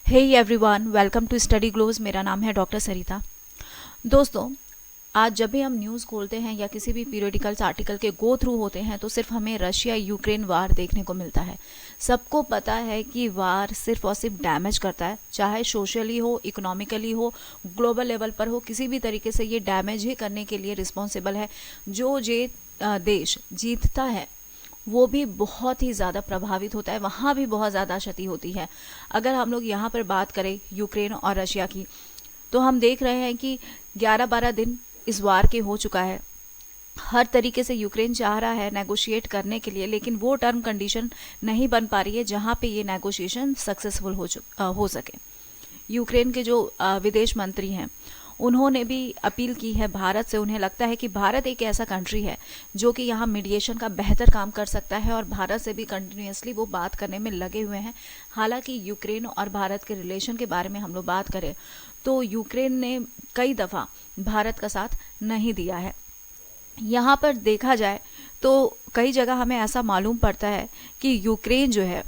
Hey everyone, welcome to study glows. मेरा नाम है डॉक्टर सरिता। दोस्तों, आज जब भी हम न्यूज़ खोलते हैं या किसी भी पीरियडिकल्स आर्टिकल के गो थ्रू होते हैं तो सिर्फ हमें रशिया यूक्रेन वार देखने को मिलता है। सबको पता है कि वार सिर्फ और सिर्फ डैमेज करता है, चाहे सोशली हो, इकोनॉमिकली हो, ग्लोबल लेवल पर हो, किसी भी तरीके से ये डैमेज ही करने के लिए रिस्पॉन्सिबल है। जो देश जीतता है वो भी बहुत ही ज़्यादा प्रभावित होता है, वहाँ भी बहुत ज़्यादा क्षति होती है। अगर हम लोग यहाँ पर बात करें यूक्रेन और रशिया की, तो हम देख रहे हैं कि 11-12 दिन इस वार के हो चुका है। हर तरीके से यूक्रेन चाह रहा है नेगोशिएट करने के लिए, लेकिन वो टर्म कंडीशन नहीं बन पा रही है जहाँ पे ये नेगोशिएशन सक्सेसफुल हो सके। यूक्रेन के जो विदेश मंत्री हैं उन्होंने भी अपील की है भारत से। उन्हें लगता है कि भारत एक ऐसा कंट्री है जो कि यहाँ मीडिएशन का बेहतर काम कर सकता है और भारत से भी कंटिन्यूसली वो बात करने में लगे हुए हैं। हालांकि यूक्रेन और भारत के रिलेशन के बारे में हम लोग बात करें तो यूक्रेन ने कई दफ़ा भारत का साथ नहीं दिया है। यहाँ पर देखा जाए तो कई जगह हमें ऐसा मालूम पड़ता है कि यूक्रेन जो है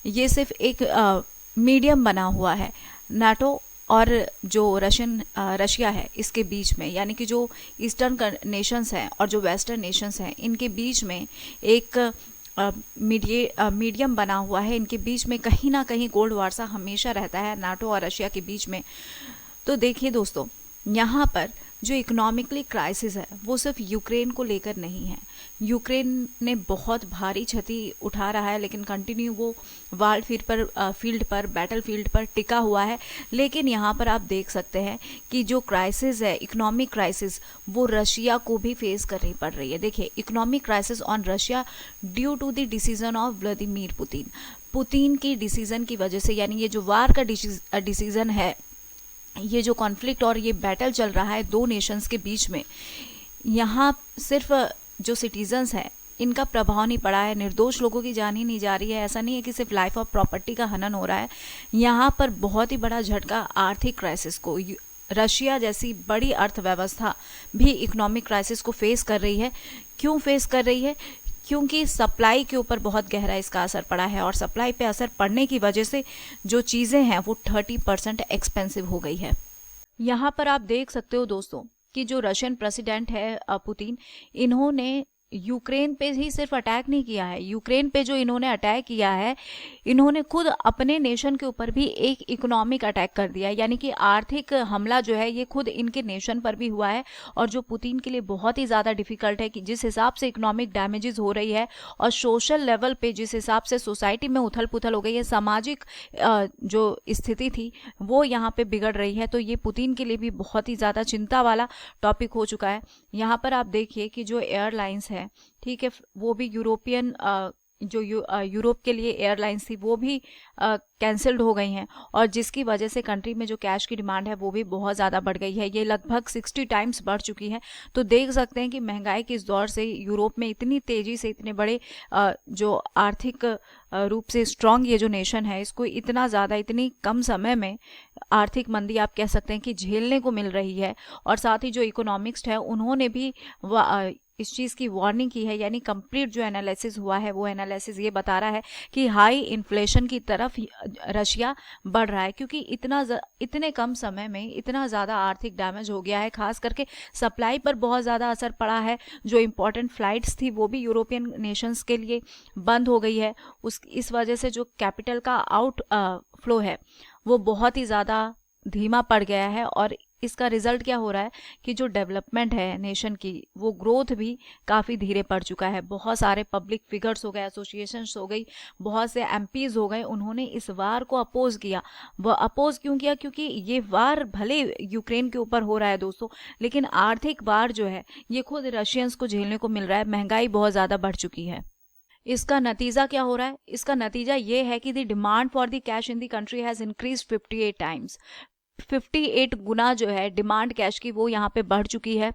ये सिर्फ एक मीडियम बना हुआ है नाटो और जो रशिया है इसके बीच में, यानी कि जो ईस्टर्न नेशंस हैं और जो वेस्टर्न नेशंस हैं इनके बीच में एक मीडियम बना हुआ है। इनके बीच में कहीं ना कहीं कोल्ड वार सा हमेशा रहता है नाटो और रशिया के बीच में। तो देखिए दोस्तों, यहाँ पर जो इकोनॉमिकली क्राइसिस है वो सिर्फ यूक्रेन को लेकर नहीं है। यूक्रेन ने बहुत भारी क्षति उठा रहा है, लेकिन कंटिन्यू वो वार बैटल फील्ड पर टिका हुआ है। लेकिन यहाँ पर आप देख सकते हैं कि जो क्राइसिस है, इकोनॉमिक क्राइसिस, वो रशिया को भी फेस करनी पड़ रही है। देखिए, economic crisis on Russia due to the decision of Vladimir Putin की डिसीजन की वजह से, यानी ये जो वार का डिसीजन है, ये जो कॉन्फ्लिक्ट और ये बैटल चल रहा है दो नेशंस के बीच में, यहाँ सिर्फ जो सिटीजन्स हैं इनका प्रभाव नहीं पड़ा है, निर्दोष लोगों की जान ही नहीं जा रही है। ऐसा नहीं है कि सिर्फ लाइफ और प्रॉपर्टी का हनन हो रहा है, यहाँ पर बहुत ही बड़ा झटका आर्थिक क्राइसिस को, रशिया जैसी बड़ी अर्थव्यवस्था भी इकोनॉमिक क्राइसिस को फेस कर रही है। क्यों फेस कर रही है? क्योंकि सप्लाई के ऊपर बहुत गहरा इसका असर पड़ा है और सप्लाई पे असर पड़ने की वजह से जो चीज़ें हैं वो 30% एक्सपेंसिव हो गई है। यहाँ पर आप देख सकते हो दोस्तों कि जो रशियन प्रेसिडेंट है पुतिन, इन्होंने यूक्रेन पे ही सिर्फ अटैक नहीं किया है। यूक्रेन पे जो इन्होंने अटैक किया है, इन्होंने खुद अपने नेशन के ऊपर भी एक इकोनॉमिक अटैक कर दिया है, यानी कि आर्थिक हमला जो है ये खुद इनके नेशन पर भी हुआ है। और जो पुतिन के लिए बहुत ही ज़्यादा डिफिकल्ट है कि जिस हिसाब से इकोनॉमिक डैमेजेस हो रही है और सोशल लेवल पे जिस हिसाब से सोसाइटी में उथल पुथल हो गई है, सामाजिक जो स्थिति थी वो यहाँ पे बिगड़ रही है, तो ये पुतिन के लिए भी बहुत ही ज़्यादा चिंता वाला टॉपिक हो चुका है। यहाँ पर आप देखिए कि जो एयरलाइंस है, ठीक है, वो भी यूरोपियन यूरोप के लिए एयरलाइंस थी वो भी कैंसल्ड हो गई हैं, और जिसकी वजह से कंट्री में जो कैश की डिमांड है वो भी बहुत ज़्यादा बढ़ गई है। ये लगभग 60 टाइम्स बढ़ चुकी है। तो देख सकते हैं कि महंगाई के इस दौर से यूरोप में इतनी तेज़ी से इतने बड़े जो आर्थिक रूप से स्ट्रांग ये जो नेशन है, इसको इतना ज़्यादा इतनी कम समय में आर्थिक मंदी आप कह सकते हैं कि झेलने को मिल रही है। और साथ ही जो इकोनॉमिक्स्ट है उन्होंने भी इस चीज़ की वार्निंग की है, यानी कंप्लीट जो एनालिसिस हुआ है वो एनालिसिस ये बता रहा है कि हाई इन्फ्लेशन की तरफ रशिया बढ़ रहा है, क्योंकि इतने कम समय में इतना ज़्यादा आर्थिक डैमेज हो गया है। खास करके सप्लाई पर बहुत ज़्यादा असर पड़ा है। जो इम्पोर्टेंट फ्लाइट्स थी वो भी यूरोपियन नेशंस के लिए बंद हो गई है। इस वजह से जो कैपिटल का आउट फ्लो है वो बहुत ही ज़्यादा धीमा पड़ गया है। और इसका रिजल्ट क्या हो रहा है कि जो डेवलपमेंट है नेशन की, वो ग्रोथ भी काफ़ी धीरे पड़ चुका है। बहुत सारे पब्लिक फिगर्स हो गए, एसोसिएशंस हो गई, बहुत से एमपीज हो गए, उन्होंने इस वार को अपोज किया। वह अपोज क्यों किया? क्योंकि ये वार भले यूक्रेन के ऊपर हो रहा है दोस्तों, लेकिन आर्थिक वार जो है ये खुद रशियंस को झेलने को मिल रहा है। महंगाई बहुत ज़्यादा बढ़ चुकी है। इसका नतीजा क्या हो रहा है? इसका नतीजा ये है कि the demand for the cash in the country has increase 58 times. 58 गुना जो है डिमांड कैश की वो यहाँ पे बढ़ चुकी है।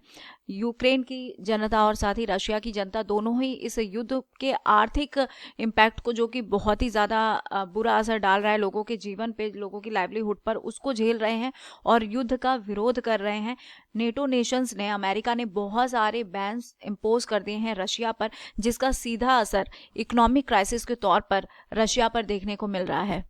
यूक्रेन की जनता और साथ ही रशिया की जनता दोनों ही इस युद्ध के आर्थिक इम्पैक्ट को, जो कि बहुत ही ज़्यादा बुरा असर डाल रहा है लोगों के जीवन पे, लोगों की लाइवलीहुड पर, उसको झेल रहे हैं और युद्ध का विरोध कर रहे हैं। नेटो नेशंस ने, अमेरिका ने बहुत सारे बैन्स इम्पोज कर दिए हैं रशिया पर, जिसका सीधा असर इकोनॉमिक क्राइसिस के तौर पर रशिया पर देखने को मिल रहा है।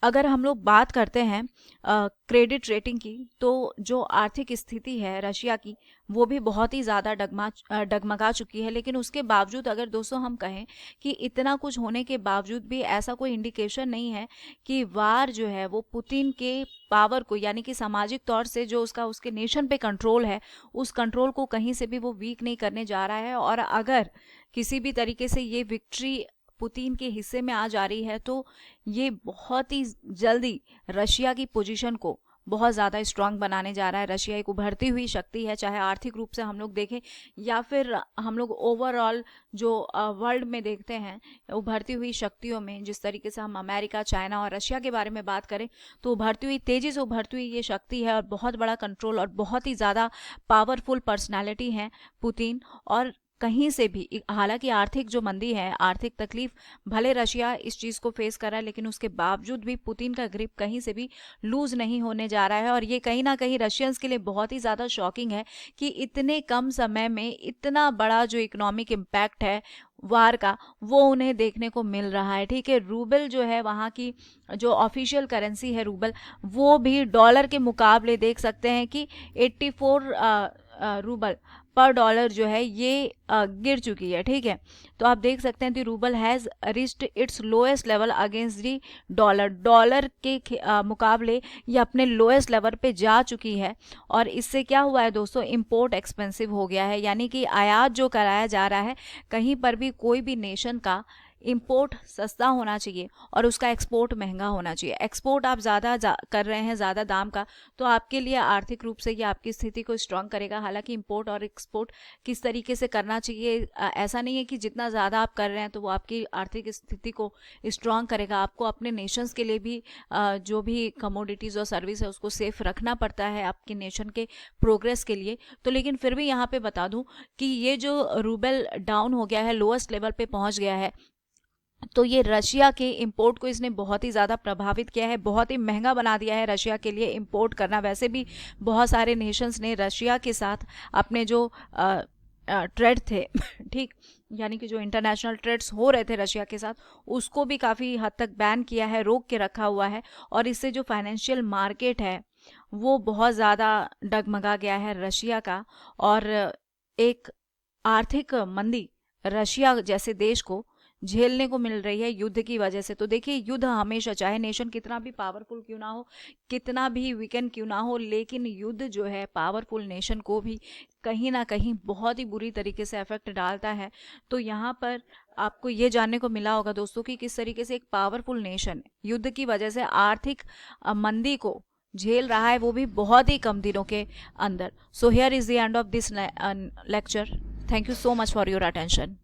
अगर हम लोग बात करते हैं क्रेडिट रेटिंग की, तो जो आर्थिक स्थिति है रशिया की वो भी बहुत ही ज़्यादा डगमगा चुकी है। लेकिन उसके बावजूद अगर दोस्तों हम कहें कि इतना कुछ होने के बावजूद भी ऐसा कोई इंडिकेशन नहीं है कि वार जो है वो पुतिन के पावर को, यानी कि सामाजिक तौर से जो उसका उसके नेशन पे कंट्रोल है, उस कंट्रोल को कहीं से भी वो वीक नहीं करने जा रहा है। और अगर किसी भी तरीके से ये विक्ट्री पुतिन के हिस्से में आ जा रही है तो ये बहुत ही जल्दी रशिया की पोजीशन को बहुत ज़्यादा स्ट्रांग बनाने जा रहा है। रशिया एक उभरती हुई शक्ति है, चाहे आर्थिक रूप से हम लोग देखें या फिर हम लोग ओवरऑल जो वर्ल्ड में देखते हैं उभरती हुई शक्तियों में, जिस तरीके से हम अमेरिका, चाइना और रशिया के बारे में बात करें तो उभरती हुई, तेज़ी से उभरती हुई ये शक्ति है और बहुत बड़ा कंट्रोल और बहुत ही ज़्यादा पावरफुल पर्सनैलिटी है पुतिन। और कहीं से भी, हालांकि आर्थिक जो मंदी है, आर्थिक तकलीफ भले रशिया इस चीज़ को फेस कर रहा है, लेकिन उसके बावजूद भी पुतिन का ग्रिप कहीं से भी लूज नहीं होने जा रहा है। और ये कहीं ना कहीं रशियंस के लिए बहुत ही ज़्यादा शॉकिंग है कि इतने कम समय में इतना बड़ा जो इकोनॉमिक इम्पैक्ट है वार का, वो उन्हें देखने को मिल रहा है। ठीक है, रूबल जो है वहाँ की जो ऑफिशियल करेंसी है रूबल, वो भी डॉलर के मुकाबले देख सकते हैं कि 84 रूबल पर डॉलर जो है ये गिर चुकी है। ठीक है, तो आप देख सकते हैं कि rouble has reached its lowest level against the dollar, dollar के मुकाबले ये अपने लोएस्ट लेवल पे जा चुकी है। और इससे क्या हुआ है दोस्तों, इंपोर्ट एक्सपेंसिव हो गया है, यानी कि आयात जो कराया जा रहा है, कहीं पर भी कोई भी नेशन का इंपोर्ट सस्ता होना चाहिए और उसका एक्सपोर्ट महंगा होना चाहिए। एक्सपोर्ट आप ज़्यादा कर रहे हैं ज़्यादा दाम का, तो आपके लिए आर्थिक रूप से ये आपकी स्थिति को स्ट्रांग करेगा। हालांकि इंपोर्ट और एक्सपोर्ट किस तरीके से करना चाहिए, ऐसा नहीं है कि जितना ज़्यादा आप कर रहे हैं तो वो आपकी आर्थिक स्थिति को स्ट्रांग करेगा। आपको अपने नेशंस के लिए भी जो भी कमोडिटीज़ और सर्विस है उसको सेफ रखना पड़ता है आपके नेशन के प्रोग्रेस के लिए। तो लेकिन फिर भी यहाँ पे बता दूँ कि ये जो रूबल डाउन हो गया है, लोएस्ट लेवल पे पहुँच गया है, तो ये रशिया के इंपोर्ट को इसने बहुत ही ज़्यादा प्रभावित किया है, बहुत ही महंगा बना दिया है रशिया के लिए इंपोर्ट करना। वैसे भी बहुत सारे नेशंस ने रशिया के साथ अपने जो ट्रेड थे ठीक, यानी कि जो इंटरनेशनल ट्रेड्स हो रहे थे रशिया के साथ, उसको भी काफ़ी हद तक बैन किया है, रोक के रखा हुआ है। और इससे जो फाइनेंशियल मार्केट है वो बहुत ज़्यादा डगमगा गया है रशिया का। और एक आर्थिक मंदी रशिया जैसे देश को झेलने को मिल रही है युद्ध की वजह से। तो देखिए, युद्ध हमेशा, चाहे नेशन कितना भी पावरफुल क्यों ना हो, कितना भी वीकेंड क्यों ना हो, लेकिन युद्ध जो है पावरफुल नेशन को भी कहीं ना कहीं बहुत ही बुरी तरीके से इफेक्ट डालता है। तो यहाँ पर आपको ये जानने को मिला होगा दोस्तों कि किस तरीके से एक पावरफुल नेशन युद्ध की वजह से आर्थिक मंदी को झेल रहा है, वो भी बहुत ही कम दिनों के अंदर। So here is the end of this lecture. Thank you so much for your attention.